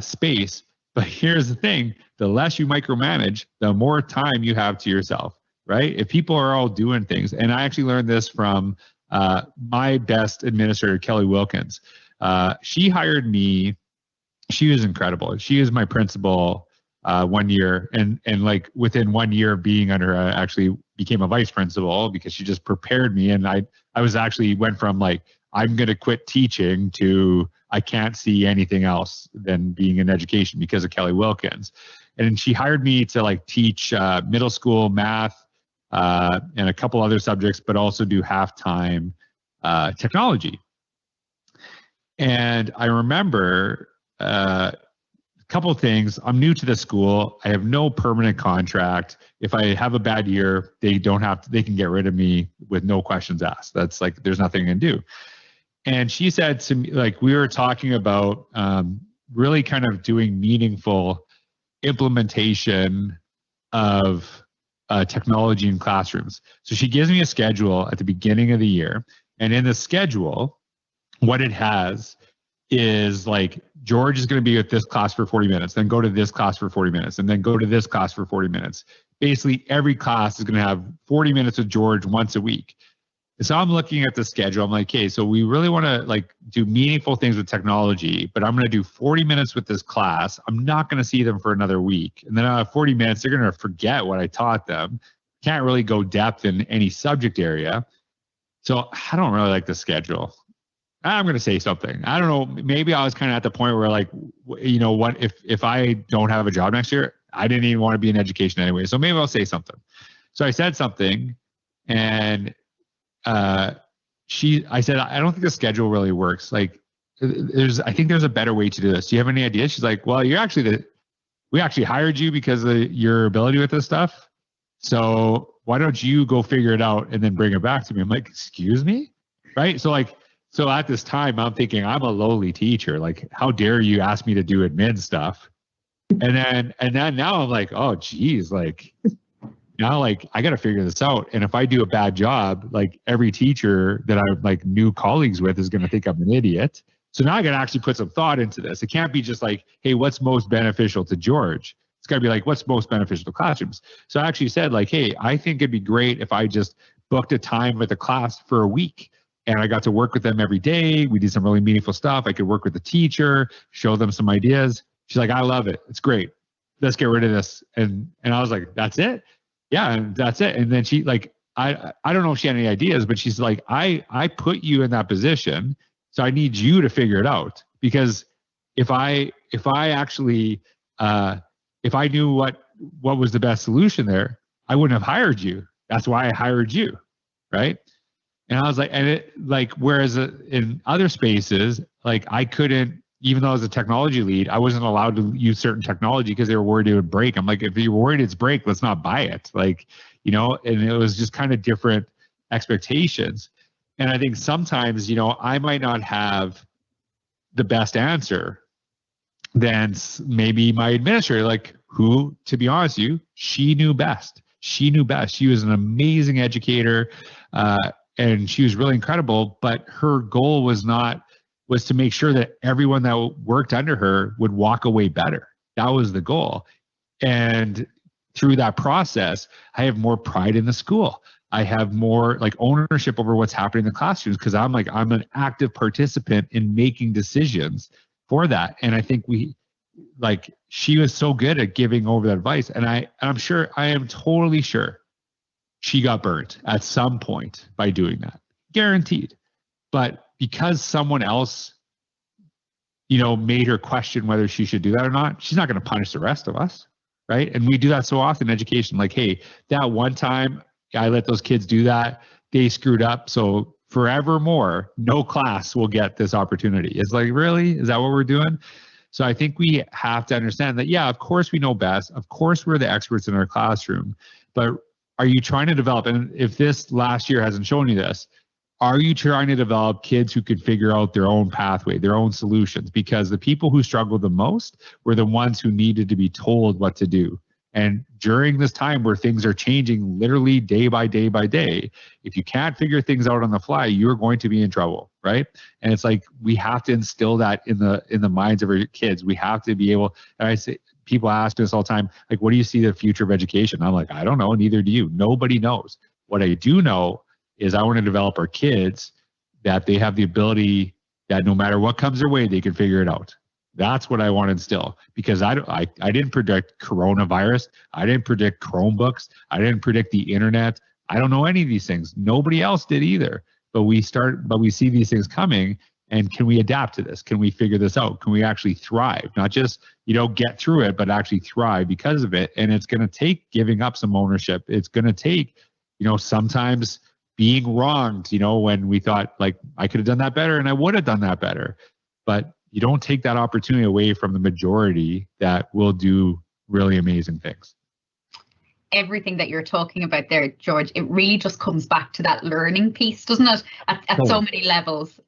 space. But here's the thing, the less you micromanage, the more time you have to yourself, right? If people are all doing things, and I actually learned this from my best administrator, Kelly Wilkins. She hired me. She was incredible. She was my principal 1 year, and like within 1 year of being under her, I actually became a vice principal because she just prepared me. And I was actually went from like, I'm going to quit teaching to I can't see anything else than being in education because of Kelly Wilkins. And she hired me to like teach middle school math and a couple other subjects, but also do halftime technology. And I remember a couple of things. I'm new to the school. I have no permanent contract. If I have a bad year, they can get rid of me with no questions asked. That's like, there's nothing I can do. And she said to me, like, we were talking about really kind of doing meaningful implementation of technology in classrooms. So she gives me a schedule at the beginning of the year. And in the schedule, what it has is like, George is going to be at this class for 40 minutes, then go to this class for 40 minutes, and then go to this class for 40 minutes. Basically, every class is going to have 40 minutes with George once a week. So I'm looking at the schedule. I'm like, okay, so we really want to like do meaningful things with technology, but I'm going to do 40 minutes with this class. I'm not going to see them for another week. And then out of 40 minutes, they're going to forget what I taught them. Can't really go depth in any subject area. So I don't really like the schedule. I'm going to say something. I don't know. Maybe I was kind of at the point where like, you know what, if I don't have a job next year, I didn't even want to be in education anyway. So maybe I'll say something. So I said something, and I said, I don't think the schedule really works. Like I think there's a better way to do this. Do you have any ideas? She's like, well, we actually hired you because of your ability with this stuff. So why don't you go figure it out and then bring it back to me? I'm like, excuse me? Right. So at this time, I'm thinking I'm a lowly teacher. Like, how dare you ask me to do admin stuff? And then now I'm like, oh, geez, like now, like I got to figure this out. And if I do a bad job, like every teacher that I'm like new colleagues with is going to think I'm an idiot. So now I got to actually put some thought into this. It can't be just like, hey, what's most beneficial to George? It's got to be like, what's most beneficial to classrooms? So I actually said like, hey, I think it'd be great if I just booked a time with a class for a week. And I got to work with them every day. We did some really meaningful stuff. I could work with the teacher, show them some ideas. She's like, I love it. It's great. Let's get rid of this. And I was like, that's it? Yeah, that's it. And then she like, I don't know if she had any ideas, but she's like, I put you in that position. So I need you to figure it out. Because if I knew what was the best solution there, I wouldn't have hired you. That's why I hired you. Right. And I was like, and it like, whereas in other spaces, like I couldn't, even though I was a technology lead, I wasn't allowed to use certain technology because they were worried it would break. I'm like, if you're worried it's break, let's not buy it. Like, you know, and it was just kind of different expectations. And I think sometimes, you know, I might not have the best answer than maybe my administrator, like who, to be honest with you, she knew best. She knew best. She was an amazing educator. And she was really incredible, but her goal was to make sure that everyone that worked under her would walk away better. That was the goal. And through that process, I have more pride in the school. I have more like ownership over what's happening in the classrooms because I'm an active participant in making decisions for that. And I think she was so good at giving over that advice. And I am totally sure she got burnt at some point by doing that, guaranteed. But because someone else, you know, made her question whether she should do that or not, she's not going to punish the rest of us, right? And we do that so often in education. Like, hey, that one time I let those kids do that, they screwed up. So forevermore, no class will get this opportunity. It's like, really? Is that what we're doing? So I think we have to understand that, yeah, of course we know best. Of course we're the experts in our classroom. But are you trying to develop, and if this last year hasn't shown you this, are you trying to develop kids who could figure out their own pathway, their own solutions? Because the people who struggled the most were the ones who needed to be told what to do. And during this time where things are changing literally day by day by day, if you can't figure things out on the fly, you're going to be in trouble, right? And it's like, we have to instill that in the minds of our kids. We have to be able, and I say, people ask us all the time, like, what do you see the future of education? I'm like, I don't know, neither do you. Nobody knows. What I do know is I want to develop our kids that they have the ability that no matter what comes their way, they can figure it out. That's what I want to instill, because I didn't predict coronavirus. I didn't predict Chromebooks. I didn't predict the internet. I don't know any of these things. Nobody else did either. But we see these things coming, and can we adapt to this? Can we figure this out? Can we actually thrive? Not just, get through it, but actually thrive because of it. And it's going to take giving up some ownership. It's going to take, sometimes being wronged, when we thought like I could have done that better and I would have done that better. But you don't take that opportunity away from the majority that will do really amazing things. Everything that you're talking about there, George, it really just comes back to that learning piece, doesn't it? At so many levels,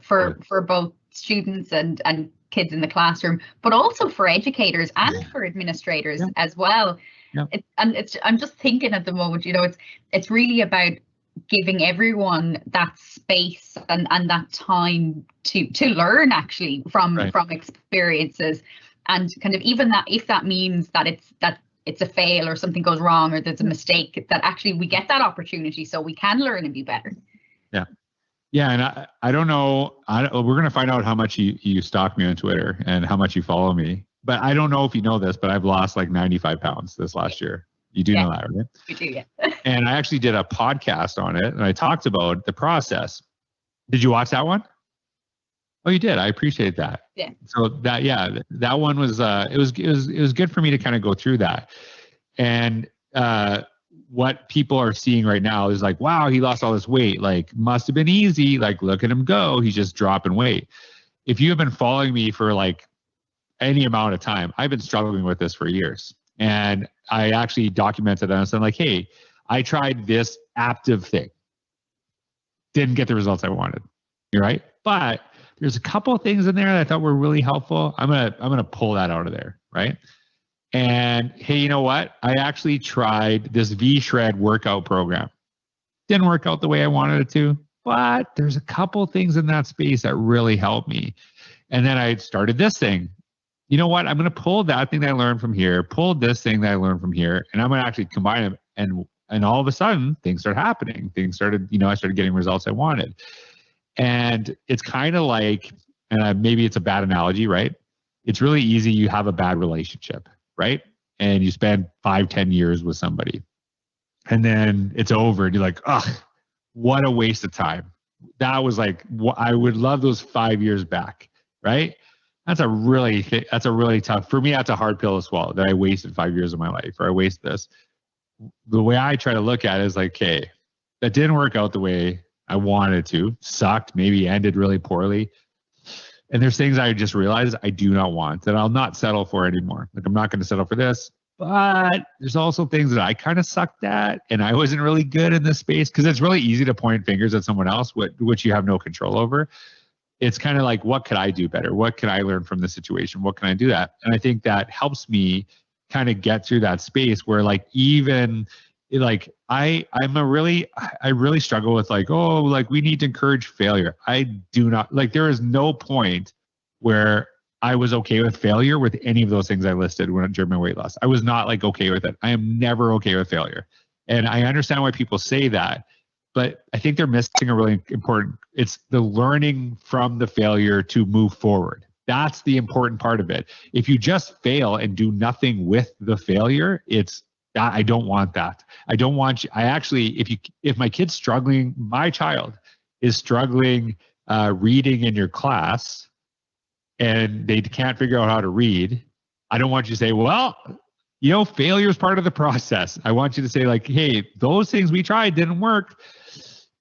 for both students and kids in the classroom, but also for educators and for administrators as well. Yeah. I'm just thinking at the moment, it's really about giving everyone that space and that time to learn actually from experiences, and kind of even that, if that means that it's a fail or something goes wrong or there's a mistake, that actually we get that opportunity so we can learn and be better. Yeah, and I don't know. We're gonna find out how much you stalk me on Twitter and how much you follow me. But I don't know if you know this, but I've lost like 95 pounds this last year. You do know that, right? We do, yeah. And I actually did a podcast on it, and I talked about the process. Did you watch that one? Oh, you did. I appreciate that. Yeah. So that one was it was good for me to kind of go through that. And what people are seeing right now is like, wow, he lost all this weight. Like, must have been easy. Like, look at him go. He's just dropping weight. If you have been following me for like any amount of time, I've been struggling with this for years. And I actually documented it and said, like, hey, I tried this active thing. Didn't get the results I wanted. You're right. But there's a couple of things in there that I thought were really helpful. I'm gonna pull that out of there, right? And hey, you know what? I actually tried this V-Shred workout program. Didn't work out the way I wanted it to, but there's a couple of things in that space that really helped me. And then I started this thing. You know what? I'm going to pull that thing that I learned from here, pull this thing that I learned from here, and I'm going to actually combine them. And all of a sudden, things started happening. Things started, I started getting results I wanted. And it's kind of like, maybe it's a bad analogy, right? It's really easy. You have a bad relationship, right? And you spend 5-10 years with somebody, and then it's over, and you're like, ugh, what a waste of time. That was like, I would love those 5 years back, right? That's a really tough, for me, that's a hard pill to swallow, that I wasted 5 years of my life, or I wasted this. The way I try to look at it is like, okay, that didn't work out the way I wanted to, sucked, maybe ended really poorly. And there's things I just realized I do not want, that I'll not settle for anymore. Like, I'm not going to settle for this. But there's also things that I kind of sucked at, and I wasn't really good in this space, because it's really easy to point fingers at someone else, which you have no control over. It's kind of like, what could I do better? What can I learn from this situation? What can I do that? And I think that helps me kind of get through that space where, like, even like I really struggle with like, oh, like, we need to encourage failure. I do not, like, there is no point where I was okay with failure with any of those things I listed during my weight loss. I was not like okay with it. I am never okay with failure. And I understand why people say that, but I think they're missing a really important, it's the learning from the failure to move forward. That's the important part of it. If you just fail and do nothing with the failure, I don't want that. I don't want you. I actually, if my kid's struggling, my child is struggling reading in your class, and they can't figure out how to read, I don't want you to say, well, failure is part of the process. I want you to say, like, hey, those things we tried didn't work,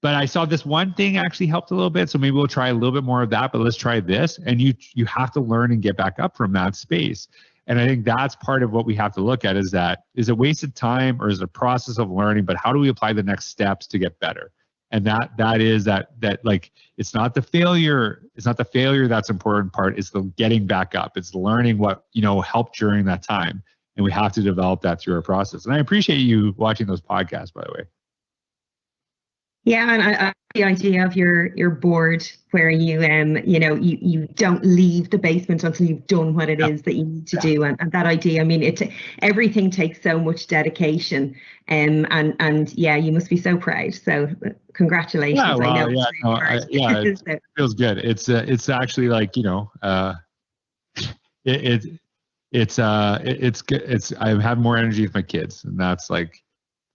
but I saw this one thing actually helped a little bit, so maybe we'll try a little bit more of that, but let's try this. And you have to learn and get back up from that space. And I think that's part of what we have to look at, is it wasted time, or is it a process of learning, but how do we apply the next steps to get better? And that is like, it's not the failure that's the important part. It's the getting back up. It's learning what, helped during that time. and we have to develop that through our process. And I appreciate you watching those podcasts, by the way. Yeah, and I the idea of your board where you you don't leave the basement until you've done what it is that you need to do, and that idea, I mean, everything takes so much dedication, and yeah, you must be so proud. So congratulations. Yeah, well, I know it feels good. It's actually like, it's good. I've had more energy with my kids, and that's like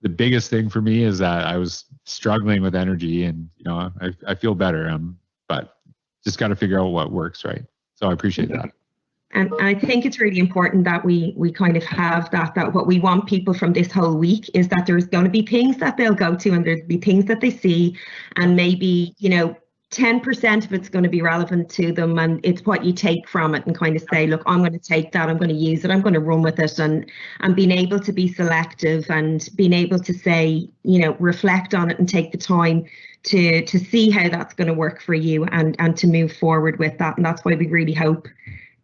the biggest thing for me, is that I was struggling with energy, and I feel better, but just got to figure out what works, right? So I appreciate that. And I think it's really important that we kind of have that what we want people from this whole week is that there's going to be things that they'll go to, and there'll be things that they see, and maybe 10% of it's going to be relevant to them, and it's what you take from it and kind of say, look, I'm going to take that, I'm going to use it, I'm going to run with it, and being able to be selective and being able to say, reflect on it and take the time to see how that's going to work for you, and to move forward with that. And that's why we really hope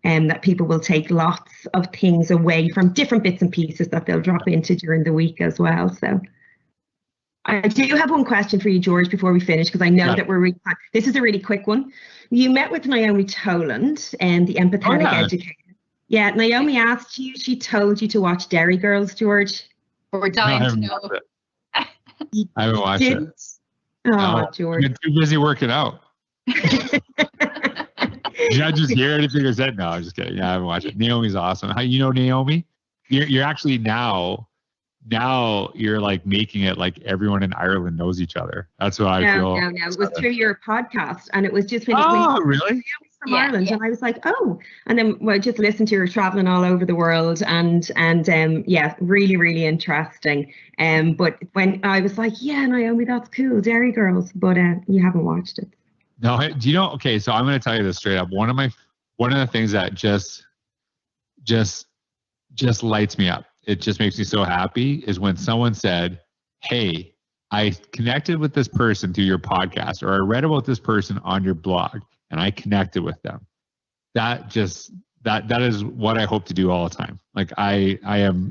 that people will take lots of things away from different bits and pieces that they'll drop into during the week as well. So I do have one question for you, George, before we finish, because I know that this is a really quick one. You met with Naomi Toland, and the empathetic educator. Yeah, Naomi asked you, she told you to watch Dairy Girls, George. We're dying to know. I haven't watched it. Oh, no, George. I'm too busy working out. Did I just hear anything I said? No, I'm just kidding. Yeah, I haven't watched it. Naomi's awesome. How, Naomi? You're actually now you're like making it like everyone in Ireland knows each other. That's what I feel. No. It was through your podcast, and it was just when really? From Ireland, and I was like, oh, and then I just listened to her traveling all over the world, and yeah, really, really interesting. But when I was like, yeah, Naomi, that's cool, Dairy Girls, but you haven't watched it. No, do you know? Okay, so I'm going to tell you this straight up. One of the things that just lights me up, it just makes me so happy, is when someone said, hey, I connected with this person through your podcast, or I read about this person on your blog, and I connected with them. That is what I hope to do all the time. Like I am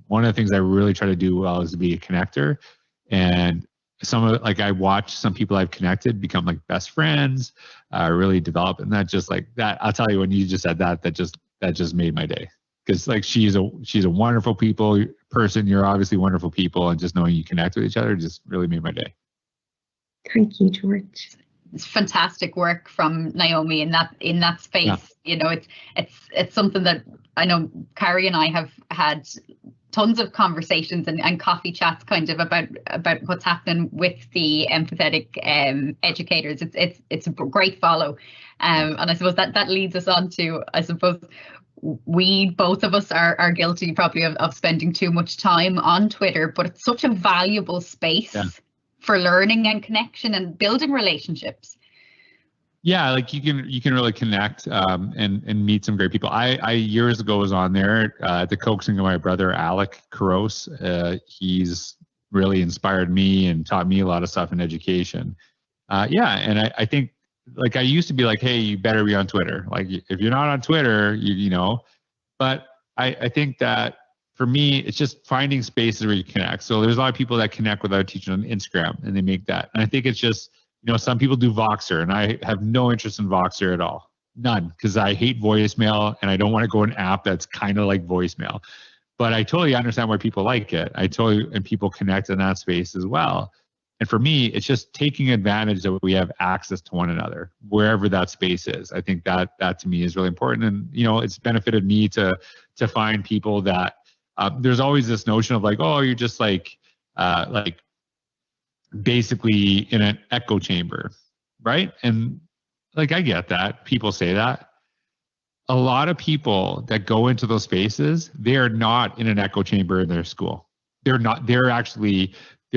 one of the things I really try to do well is to be a connector, and I watch some people I've connected become like best friends, really develop, and that just like that. I'll tell you, when you just said that just made my day. Because like she's a wonderful person. You're obviously wonderful people, and just knowing you connect with each other just really made my day. Thank you, George. It's fantastic work from Naomi in that space. Yeah. It's something that I know Carrie and I have had tons of conversations and coffee chats kind of about what's happening with the empathetic educators. It's a great follow, and I suppose that leads us on to, I suppose, we both of us are guilty probably of spending too much time on Twitter, but it's such a valuable space for learning and connection and building relationships. Yeah, like you can really connect and meet some great people. I years ago was on there at the coaxing of my brother Alec Couros. He's really inspired me and taught me a lot of stuff in education. And I think, like, I used to be like, hey, you better be on Twitter. Like, if you're not on Twitter, but I think that for me, it's just finding spaces where you connect. So there's a lot of people that connect without teaching on Instagram, and they make that. And I think it's just, some people do Voxer, and I have no interest in Voxer at all. None, because I hate voicemail, and I don't want to go an app that's kind of like voicemail. But I totally understand why people like it. And people connect in that space as well. And for me, it's just taking advantage that we have access to one another, wherever that space is. I think that to me is really important. And, it's benefited me to find people that there's always this notion of like, oh, you're just like basically in an echo chamber, right? And like, I get that. People say that. A lot of people that go into those spaces, they are not in an echo chamber in their school. They're not, they're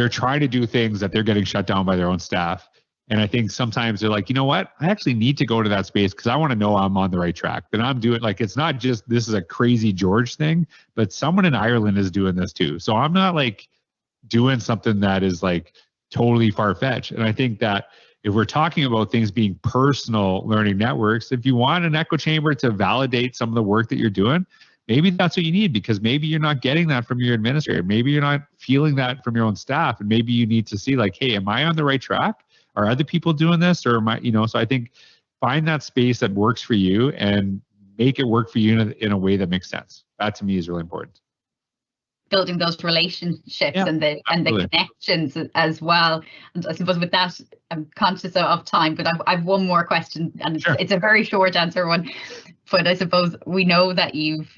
trying to do things that they're getting shut down by their own staff. And I think sometimes they're like, you know what? I actually need to go to that space because I want to know I'm on the right track. That I'm doing, like, it's not just this is a crazy George thing, but someone in Ireland is doing this too. So I'm not like doing something that is like totally far-fetched. And I think that if we're talking about things being personal learning networks, if you want an echo chamber to validate some of the work that you're doing, maybe that's what you need, because maybe you're not getting that from your administrator. Maybe you're not feeling that from your own staff. And maybe you need to see like, hey, am I on the right track? Are other people doing this? Or am I, so I think find that space that works for you and make it work for you in a way that makes sense. That to me is really important. Building those relationships and the connections as well. And I suppose with that, I'm conscious of time, but I've one more question, and it's a very short answer one. But I suppose we know that you've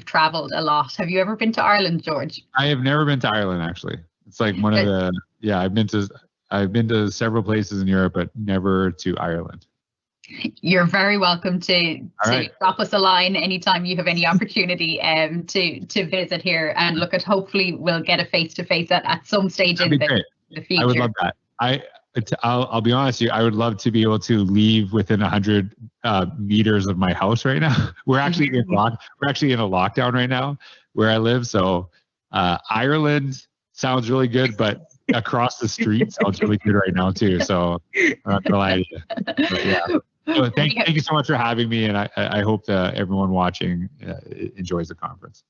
traveled a lot. Have you ever been to Ireland, George? I have never been to Ireland, actually. It's like one of the I've been to several places in Europe, but never to Ireland. You're very welcome to drop us a line anytime you have any opportunity to visit here, and look at, hopefully we'll get a face-to-face at some stage in the future. I would love that. I'll be honest with you, I would love to be able to leave within 100 meters of my house right now. We're actually in a lockdown right now where I live. So Ireland sounds really good, but across the street sounds really good right now too. So I'm not gonna lie to you. But yeah. So thank you so much for having me, and I hope that everyone watching enjoys the conference.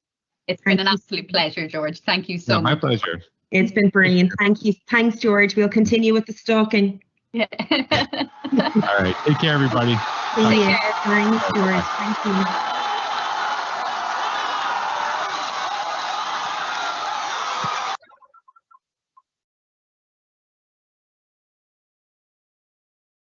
It's been an absolute pleasure, George. Thank you so much. My pleasure. It's been brilliant. Thank you. Thanks, George. We'll continue with the stalking. Yeah. All right. Take care, everybody. See you. Thanks, George. Thank you.